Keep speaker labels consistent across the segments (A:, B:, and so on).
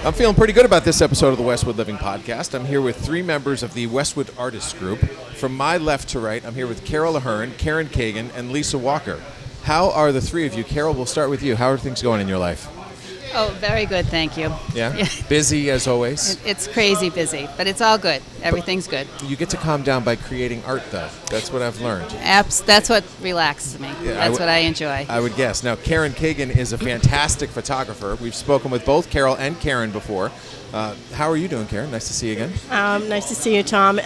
A: I'm feeling pretty good about this episode of the Westwood Living Podcast. I'm here with three members of the Westwood Artists group. From my left to right, I'm here with Carol Ahearn, Karen Cagan, and Lisa Walker. How are the three of you? Carol, we'll start with you. How are things going in your life?
B: Oh, very good, thank you.
A: Yeah? Busy as always?
B: It's crazy busy, but it's all good. Everything's good.
A: You get to calm down by creating art, though. That's what I've learned.
B: That's what relaxes me.
A: Yeah,
B: That's what I enjoy.
A: I would guess. Now, Karen Cagan is a fantastic photographer. We've spoken with both Carol and Karen before. How are you doing, Karen? Nice to see you again.
C: Nice to see you, Tom.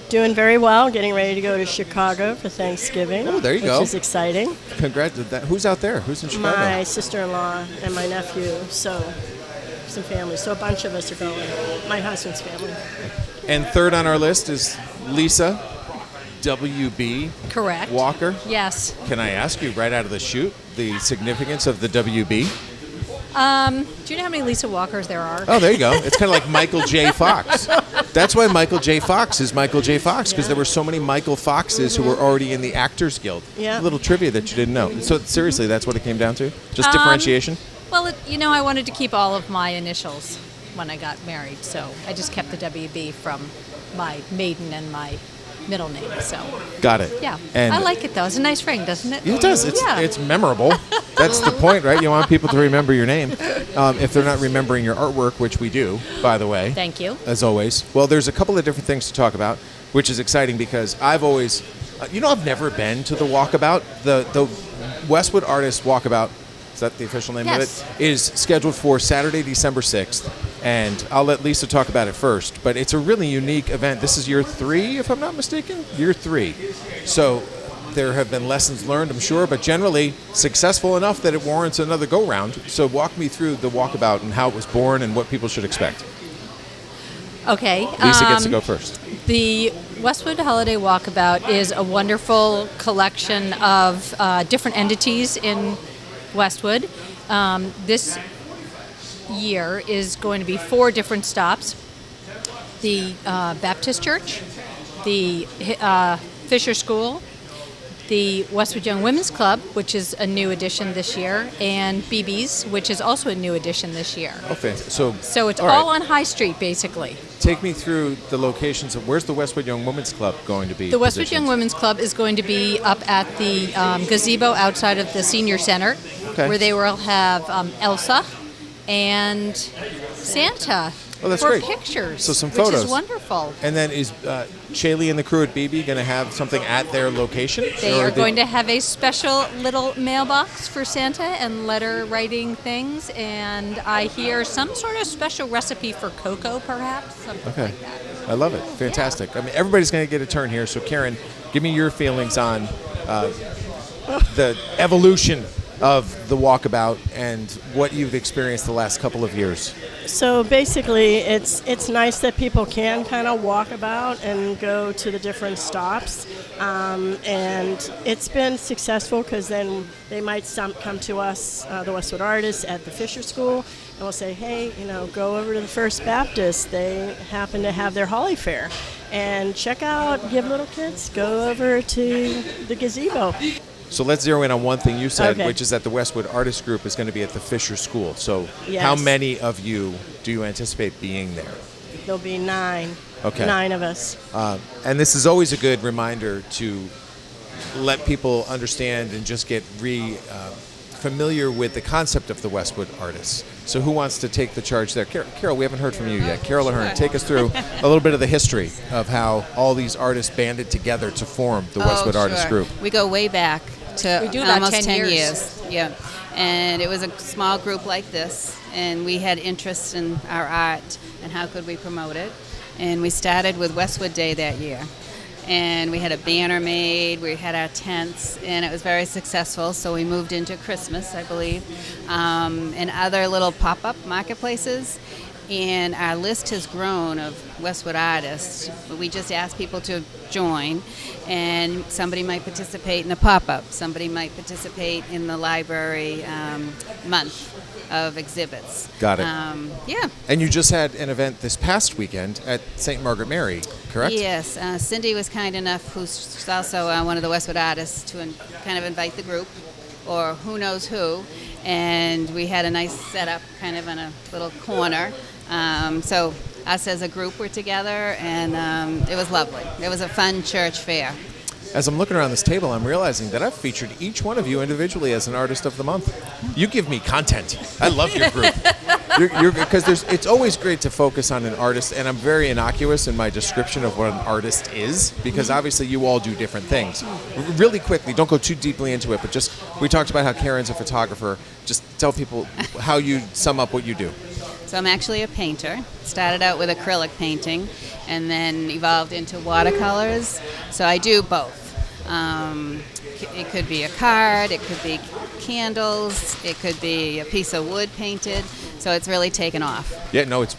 C: Doing very well. Getting ready to go to Chicago for Thanksgiving.
A: Oh, there you go.
C: Which is exciting.
A: Congrats. Who's out there? Who's in Chicago?
C: My sister-in-law and my nephew. So, some family. So, a bunch of us are going. My husband's family.
A: And third on our list is Lisa WB.
D: Correct.
A: Walker.
D: Yes.
A: Can I ask you right out of the chute the significance of the WB?
D: Do you know how many Lisa Walkers there are?
A: Oh, there you go. It's kind of like Michael J. Fox. That's why Michael J. Fox is Michael J. Fox, because there were so many Michael Foxes who were already in the Actors Guild.
C: Yeah.
A: A little trivia that you didn't know. So seriously, that's what it came down to? Just differentiation?
D: Well, I wanted to keep all of my initials when I got married, so I just kept the WB from my maiden and my middle name. So
A: Got it.
D: yeah,
A: And
D: I like it though. It's a nice ring, doesn't it?
A: It does. It's memorable. That's the point, right? You want people to remember your name. If they're not remembering your artwork, which we do, by the way.
D: Thank you.
A: As always. Well, there's a couple of different things to talk about, which is exciting because I've always, I've never been to the Walkabout. The Westwood Artists Walkabout, is that the official name
D: Yes.
A: of it? Is scheduled for Saturday, December 6th. And I'll let Lisa talk about it first. But it's a really unique event. This is year 3, if I'm not mistaken. Year 3. So there have been lessons learned, I'm sure, but generally successful enough that it warrants another go-round. So walk me through the Walkabout and how it was born and what people should expect.
D: Okay.
A: Lisa gets to go first.
D: The Westwood Holiday Walkabout is a wonderful collection of different entities in Westwood. This year is going to be 4 different stops. The Baptist Church, the Fisher School, the Westwood Young Women's Club, which is a new addition this year, and BB's, which is also a new addition this year.
A: Okay,
D: So it's
A: all
D: all
A: right.
D: on High Street, basically.
A: Take me through the locations of where's the Westwood Young Women's Club going to be?
D: The Westwood
A: positioned?
D: Young Women's Club is going to be up at the gazebo outside of the Senior Center,
A: Okay.
D: where they will have Elsa and Santa
A: Oh, that's
D: for
A: great.
D: pictures.
A: So some
D: which
A: photos.
D: is wonderful.
A: And then is Shaylee and the crew at BB going to have something at their location?
D: They are going to have a special little mailbox for Santa and letter writing things, and I hear some sort of special recipe for cocoa, perhaps, something
A: Okay.
D: like that.
A: I love it. Fantastic. I mean, everybody's going to get a turn here. So, Karen, give me your feelings on the evolution of the Walkabout and what you've experienced the last couple of years.
C: So basically, it's nice that people can kind of walk about and go to the different stops, and it's been successful because then they might come to us, the Westwood Artists at the Fisher School, and we'll say, hey, go over to the First Baptist. They happen to have their Holly Fair, and check out, give little kids, go over to the gazebo.
A: So let's zero in on one thing you said,
C: Okay.
A: which is that the Westwood Artist Group is going to be at the Fisher School. So
C: Yes.
A: how many of you do you anticipate being there?
C: There'll be 9.
A: Okay.
C: 9 of us.
A: And this is always a good reminder to let people understand and just get familiar with the concept of the Westwood Artists. So who wants to take the charge there? Carol, we haven't heard from you yet. Carol Ahearn, take us through a little bit of the history of how all these artists banded together to form the Westwood Artists Group.
B: We go way back to
D: We do about
B: almost
D: 10
B: years. Yeah. And it was a small group like this, and we had interest in our art and how could we promote it. And we started with Westwood Day that year. And we had a banner made, we had our tents, and it was very successful. So we moved into Christmas, I believe, and other little pop-up marketplaces. And our list has grown of Westwood artists. We just ask people to join, and somebody might participate in a pop-up. Somebody might participate in the library month of exhibits.
A: Got it.
B: Yeah.
A: And you just had an event this past weekend at St. Margaret Mary, correct?
B: Yes. Cindy was kind enough, who's also one of the Westwood artists, to kind of invite the group, or who knows who. And we had a nice setup kind of in a little corner So us as a group were together, and it was lovely. It was a fun church fair.
A: As I'm looking around this table, I'm realizing that I've featured each one of you individually as an Artist of the Month. You give me content. I love your group. Because it's always great to focus on an artist, and I'm very innocuous in my description of what an artist is, because obviously you all do different things. Really quickly, don't go too deeply into it, but just, we talked about how Karen's a photographer. Just tell people how you sum up what you do.
B: So I'm actually a painter. Started out with acrylic painting and then evolved into watercolors. So I do both. It could be a card, it could be candles, it could be a piece of wood painted. So it's really taken off.
A: Yeah, no, it's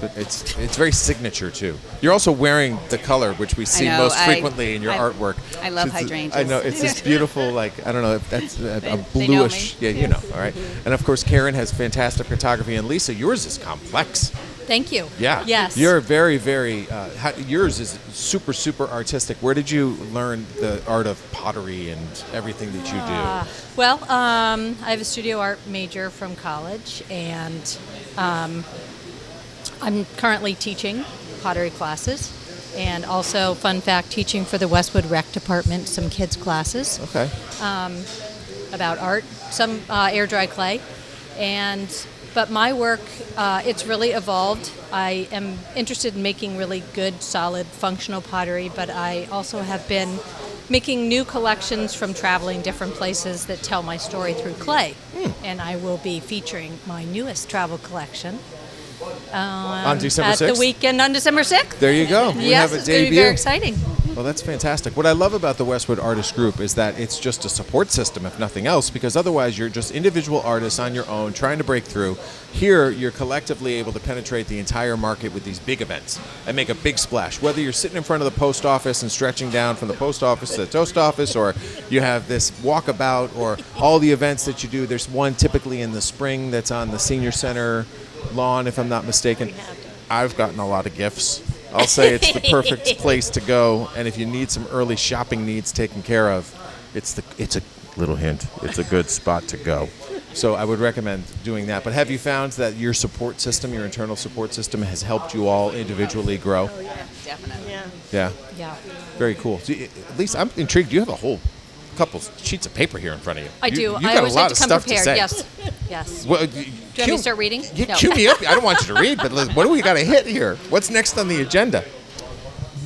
A: very signature too. You're also wearing the color, which we see most frequently in your artwork.
B: I love hydrangeas.
A: I know, it's this beautiful, like, I don't know if that's a bluish. Yeah, you know, all right. And of course, Karen has fantastic photography, and Lisa, yours is complex.
D: Thank you.
A: Yeah.
D: Yes.
A: You're very, very, yours is super, super artistic. Where did you learn the art of pottery and everything that you do?
D: Well, I have a studio art major from college, and I'm currently teaching pottery classes, and also, fun fact, teaching for the Westwood Rec Department some kids' classes.
A: Okay.
D: About art, some air dry clay, but my work, it's really evolved. I am interested in making really good, solid, functional pottery, but I also have been making new collections from traveling different places that tell my story through clay. And I will be featuring my newest travel collection
A: on December 6th?
D: At the weekend on December 6th.
A: There you go. We
D: Yes,
A: have a
D: it's going to
A: debut.
D: be very exciting.
A: Well, that's fantastic. What I love about the Westwood Artist Group is that it's just a support system, if nothing else, because otherwise you're just individual artists on your own trying to break through. Here, you're collectively able to penetrate the entire market with these big events and make a big splash. Whether you're sitting in front of the post office and stretching down from the post office to the toast office, or you have this walkabout, or all the events that you do. There's one typically in the spring that's on the senior center lawn, if I'm not mistaken. I've gotten a lot of gifts. I'll say it's the perfect place to go, and if you need some early shopping needs taken care of, it's a little hint. It's a good spot to go. So I would recommend doing that. But have you found that your support system, your internal support system, has helped you all individually grow?
B: Oh, yeah, definitely.
C: Yeah.
D: Yeah.
A: Very cool. So, at least I'm intrigued. You have a whole couple sheets of paper here in front of you.
D: I do.
A: You've
D: I
A: got
D: always
A: a lot
D: like
A: of
D: to come
A: stuff
D: prepared.
A: to say.
D: Yes. Yes.
A: Well,
D: Do you want me to start reading?
A: Yeah,
D: No.
A: cue me up. I don't want you to read, but what do we got to hit here? What's next on the agenda?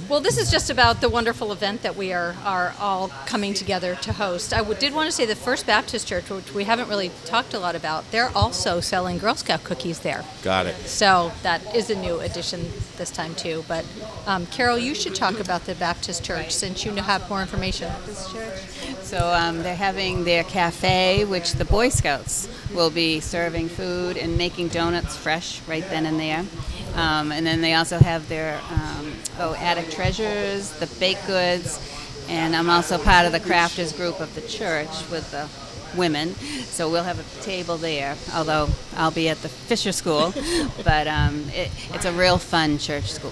D: Well, this is just about the wonderful event that we are all coming together to host. I did want to say the First Baptist Church, which we haven't really talked a lot about, they're also selling Girl Scout cookies there.
A: Got it.
D: So that is a new addition this time too. But Carol, you should talk about the Baptist Church since you have more information.
B: So they're having their cafe, which the Boy Scouts will be serving food and making donuts fresh right then and there. And then they also have their attic treasures, the baked goods, and I'm also part of the crafters group of the church with the women. So we'll have a table there, although I'll be at the Fisher School. But it's a real fun church school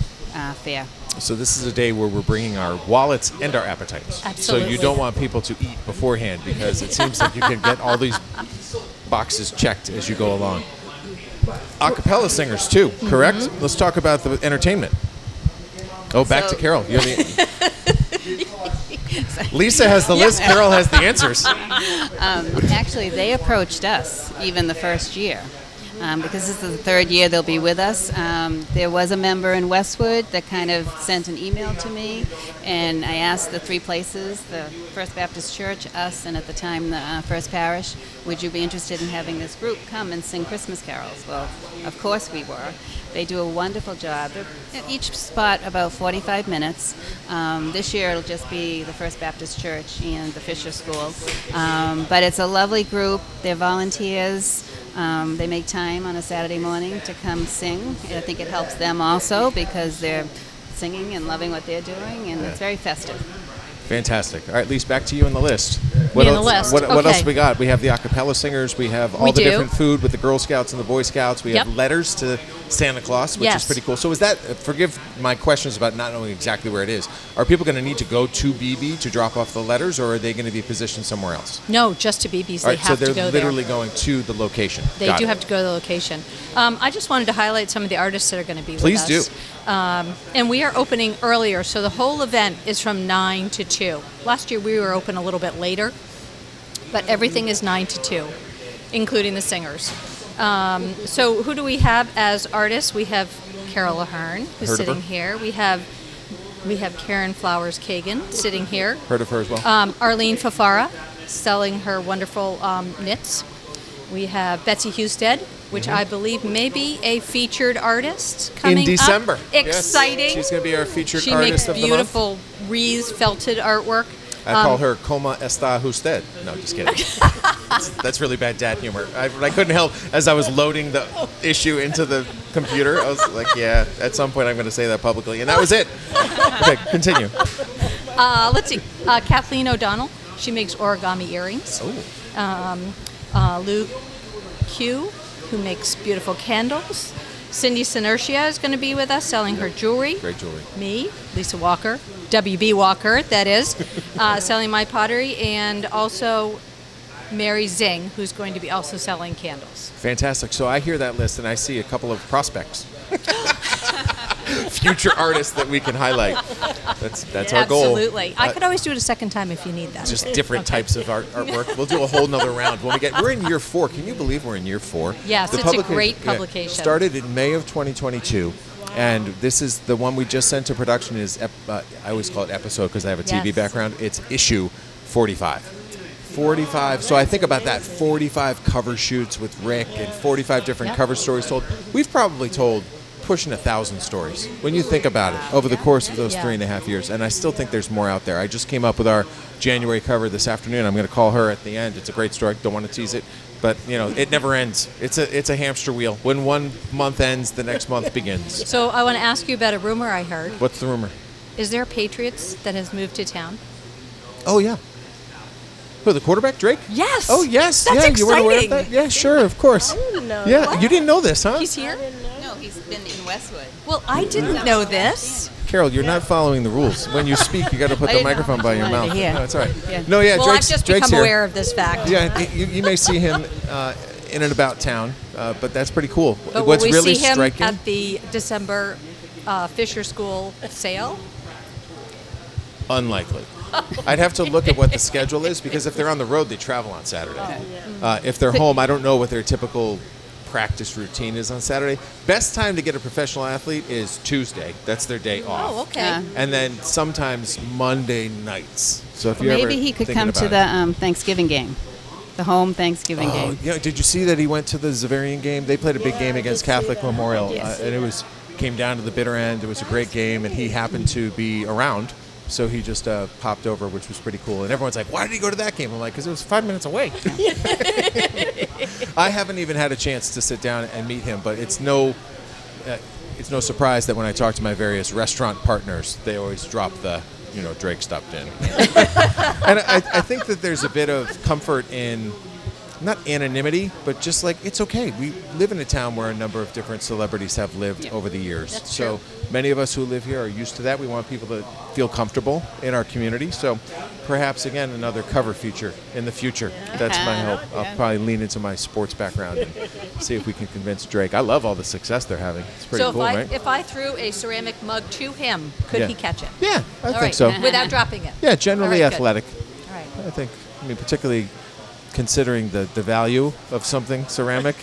B: fair.
A: So this is a day where we're bringing our wallets and our appetites.
D: Absolutely.
A: So you don't want people to eat beforehand, because it seems like you can get all these boxes checked as you go along. A cappella singers too, correct?
D: Mm-hmm.
A: Let's talk about the entertainment. Oh, back to Carol. You're the Lisa has the list. Carol has the answers.
B: Actually, they approached us even the first year. Because this is the third year they'll be with us. There was a member in Westwood that kind of sent an email to me, and I asked the three places, the First Baptist Church, us, and at the time the First Parish, would you be interested in having this group come and sing Christmas carols? Well, of course we were. They do a wonderful job. They're at each spot about 45 minutes. This year it'll just be the First Baptist Church and the Fisher School. But it's a lovely group. They're volunteers. They make time on a Saturday morning to come sing. And I think it helps them also because they're singing and loving what they're doing, and it's very festive.
A: Fantastic. All right, Lisa, back to you on the list.
D: be in the list.
A: What
D: Okay.
A: else we got? We have the a cappella singers. We have all
D: We
A: the
D: do.
A: different food with the Girl Scouts and the Boy Scouts. We have
D: Yep.
A: letters to Santa Claus, which
D: Yes.
A: is pretty cool. So is that, forgive my questions about not knowing exactly where it is. Are people going to need to go to BB to drop off the letters, or are they going to be positioned somewhere else?
D: No, just to BB's.
A: All
D: They
A: right, so
D: have
A: they're
D: to go
A: literally
D: there.
A: going to the location.
D: They
A: Got
D: do
A: it.
D: have to go to the location. I just wanted to highlight some of the artists that are going to be
A: Please
D: with us. And we are opening earlier, so the whole event is from 9 to 2. Last year we were open a little bit later, but everything is 9 to 2, including the singers. So who do we have as artists? We have Carol Ahearn, who's
A: Heard of her.
D: sitting here. We have Karen Flowers Cagan sitting here.
A: Heard of her as well.
D: Arlene Fafara selling her wonderful knits. We have Betsy Husted, which I believe may be a featured artist coming
A: In December.
D: up.
A: Yes.
D: Exciting.
A: She's going to be our featured
D: She
A: artist
D: makes
A: of the month.
D: beautiful wreaths, felted artwork.
A: I call her Coma Esta Husted. No, just kidding. That's really bad dad humor. I couldn't help as I was loading the issue into the computer. I was like, yeah, at some point I'm going to say that publicly. And that was it. Okay, continue.
D: Let's see. Kathleen O'Donnell. She makes origami earrings. Lou Q, who makes beautiful candles. Cindy Sinertia is going to be with us selling her jewelry.
A: Great jewelry.
D: Me, Lisa Walker, WB Walker, that is, selling my pottery, and also Mary Zing, who's going to be also selling candles.
A: Fantastic. So I hear that list and I see a couple of prospects. Future artists that we can highlight. That's our goal.
D: Absolutely. I could always do it a second time if you need that.
A: Just different types of artwork. We'll do a whole nother round. We're in year 4. Can you believe we're in year 4?
D: Yes, it's a great publication.
A: Started in May of 2022. And this is the one we just sent to production. I always call it episode because I have a TV
D: Yes.
A: background. It's issue 45. 45. So I think about that. 45 cover shoots with Rick and 45 different cover stories told. We've probably told pushing 1,000 stories when you think about it over the course of those 3.5 years. And I still think there's more out there. I just came up with our January cover this afternoon. I'm going to call her at the end. It's a great story. Don't want to tease it. But, it never ends. It's a hamster wheel. When one month ends, the next month begins.
D: So I want to ask you about a rumor I heard.
A: What's the rumor?
D: Is there a Patriots that has moved to town?
A: Oh, yeah. Who, the quarterback, Drake?
D: Yes.
A: Oh, yes.
D: That's
A: yeah, you weren't aware of
D: exciting.
A: that? Yeah, sure, of course.
C: didn't know
A: Yeah,
C: that.
A: you didn't know this, huh?
D: He's here?
B: No, he's been in Westwood.
D: Well, I didn't know this.
A: Carol, you're not following the rules. When you speak, you got to put
B: I
A: the
B: didn't know.
A: microphone by your
B: I wanted
A: mouth.
B: to hear.
A: No, it's all right.
B: Yeah.
A: No, yeah,
D: Well,
A: Drake's
D: I've just
A: Drake's
D: become
A: here.
D: aware of this fact.
A: Yeah, you may see him in and about town, but that's pretty cool.
D: But
A: What's
D: will we
A: really
D: see him
A: striking?
D: at the December Fisher School sale?
A: Unlikely. I'd have to look at what the schedule is because if they're on the road, they travel on Saturday. If they're home, I don't know what their typical practice routine is on Saturday. Best time to get a professional athlete is Tuesday. That's their day off.
D: Oh, okay.
B: Yeah.
A: And then sometimes Monday nights. So if you ever
B: Maybe he could
A: thinking
B: come to
A: about
B: the Thanksgiving game, the home Thanksgiving
A: Oh,
B: game.
A: yeah. Did you see that he went to the Zavarian game? They played a big game against Catholic Memorial,
B: Yes.
A: and it came down to the bitter end. It was a great game, and he happened to be around, so he just popped over, which was pretty cool. And everyone's like, "Why did he go to that game?" I'm like, "Because it was 5 minutes away." I haven't even had a chance to sit down and meet him, but it's no surprise that when I talk to my various restaurant partners, they always drop the, Drake stopped in. And I think that there's a bit of comfort in not anonymity, but just like it's okay. We live in a town where a number of different celebrities have lived over the years.
D: That's
A: so many of us who live here are used to that. We want people to feel comfortable in our community. So perhaps, again, another cover feature in the future. That's my hope. I'll probably lean into my sports background and see if we can convince Drake. I love all the success they're having. It's pretty
D: So
A: cool, right?
D: if I threw a ceramic mug to him, could
A: Yeah.
D: he catch it?
A: Yeah, I
D: All
A: think
D: right.
A: so.
D: Without dropping it?
A: Yeah, generally
D: All right, good.
A: athletic.
D: All right.
A: I think, particularly considering the value of something ceramic,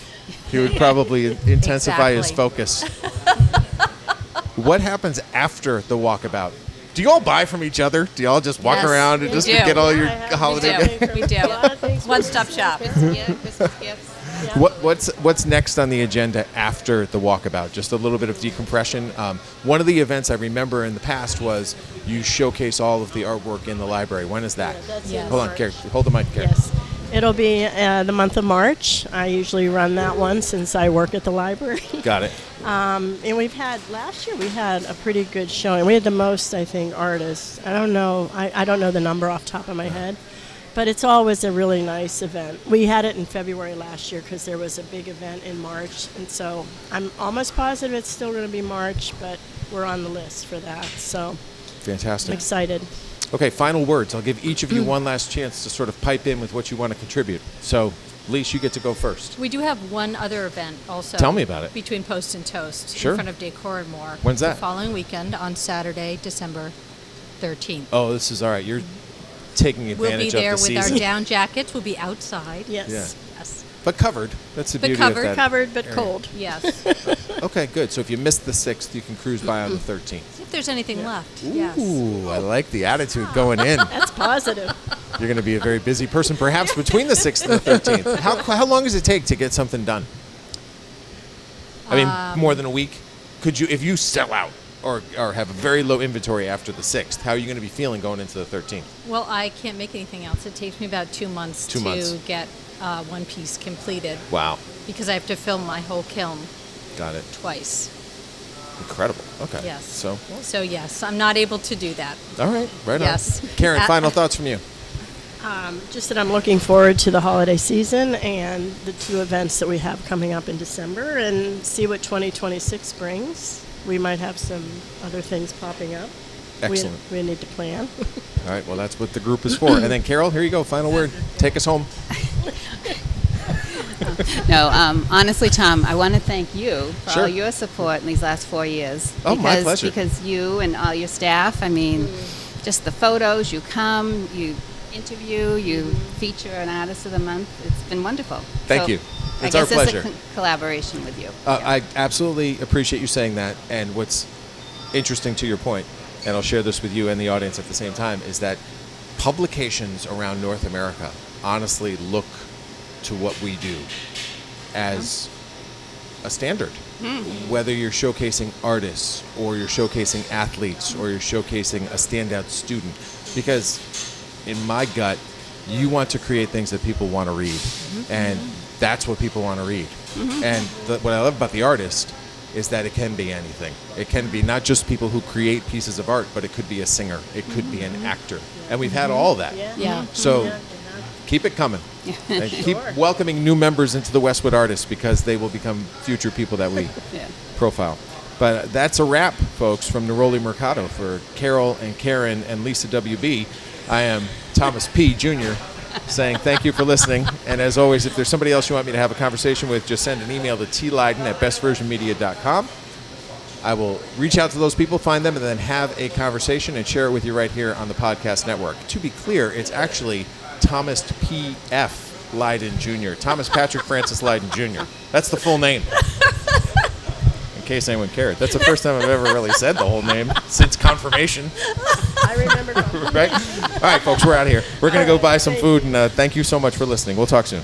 A: he would probably intensify his
D: Exactly.
A: focus. What happens after the walkabout? Do you all buy from each other? Do you all just walk
D: Yes,
A: around and
D: we
A: just
D: do.
A: get all your
C: I have-
A: holiday?
D: We do. One-stop shop.
B: Christmas gifts.
A: What's next on the agenda after the walkabout? Just a little bit of decompression. One of the events I remember in the past was you showcase all of the artwork in the library. When is that?
C: That's
D: Yes.
C: in
A: Hold on,
C: March.
A: Carrie. Hold the mic, Carrie.
C: Yes. It'll be the month of March. I usually run that one since I work at the library.
A: Got it.
C: And last year we had a pretty good showing. We had the most, I think, artists. I don't know the number off the top of my head. But it's always a really nice event. We had it in February last year because there was a big event in March, and so I'm almost positive it's still going to be March, but we're on the list for that. So
A: Fantastic.
C: I'm excited.
A: Okay, final words. I'll give each of you one last chance to sort of pipe in with what you want to contribute. So, Lise, you get to go first.
D: We do have one other event also.
A: Tell me about it.
D: Between Post and Toast
A: Sure.
D: in front of Decor and More.
A: When's that?
D: The following weekend on Saturday, December 13th.
A: Oh, this is all right. You're taking
D: We'll
A: advantage
D: be there
A: of the
D: with our
A: season.
D: down jackets. We'll be outside.
C: Yes.
A: Yeah.
D: Yes.
A: But covered. That's the
D: But
A: beauty
D: covered.
A: of that.
C: Covered but
A: area.
C: cold.
D: Yes.
A: Okay, good. So if you missed the 6th, you can cruise by on the 13th.
D: If there's anything left. Yes.
A: Ooh, I like the attitude going in.
C: That's positive.
A: You're going to be a very busy person, perhaps between the 6th and the 13th. How long does it take to get something done? I mean, more than a week? Could you, if you sell out or have a very low inventory after the 6th, how are you going to be feeling going into the 13th?
D: Well, I can't make anything else. It takes me about 2 months
A: 2 months.
D: to get one piece completed
A: Wow.
D: because I have to film my whole kiln
A: Got it.
D: twice.
A: Incredible. Okay.
D: Yes.
A: So,
D: yes, I'm not able to do that.
A: all right. Right
D: Yes.
A: on. Karen, final thoughts from you.
C: Just that I'm looking forward to the holiday season and the 2 events that we have coming up in December and see what 2026 brings. We might have some other things popping up.
A: Excellent.
C: We need to plan.
A: All right. Well, that's what the group is for. And then, Carol, here you go. Final word. Take us home.
B: No, honestly, Tom, I want to thank you for
A: Sure.
B: all your support in these last 4 years.
A: Oh, my pleasure.
B: Because you and all your staff, I mean, just the photos, you come, you interview, you feature an artist of the month. It's been wonderful.
A: Thank
B: So
A: you.
B: I
A: It's our
B: guess it's
A: pleasure.
B: a collaboration with you. Yeah.
A: I absolutely appreciate you saying that. And what's interesting to your point, and I'll share this with you and the audience at the same time, is that publications around North America honestly look to what we do as a standard. Whether you're showcasing artists or you're showcasing athletes or you're showcasing a standout student. Because in my gut, you want to create things that people want to read. And that's what people want to read. And what I love about the artist is that it can be anything. It can be not just people who create pieces of art, but it could be a singer. It could be an actor. And we've had all that.
D: Yeah.
A: So keep it coming. And keep welcoming new members into the Westwood Artists because they will become future people that we
B: Yeah.
A: profile. But that's a wrap, folks, from Neroli Mercato. For Carol and Karen and Lisa WB, I am Thomas P. Jr. saying thank you for listening. And as always, if there's somebody else you want me to have a conversation with, just send an email to tleyden@bestversionmedia.com. I will reach out to those people, find them, and then have a conversation and share it with you right here on the podcast network. To be clear, it's actually Thomas P.F. Leyden Jr., Thomas Patrick Francis Leyden Jr. That's the full name. In case anyone cared. That's the first time I've ever really said the whole name since confirmation.
C: I remember.
A: Right? All right, folks, we're out of here. We're going to go buy some food, and thank you so much for listening. We'll talk soon.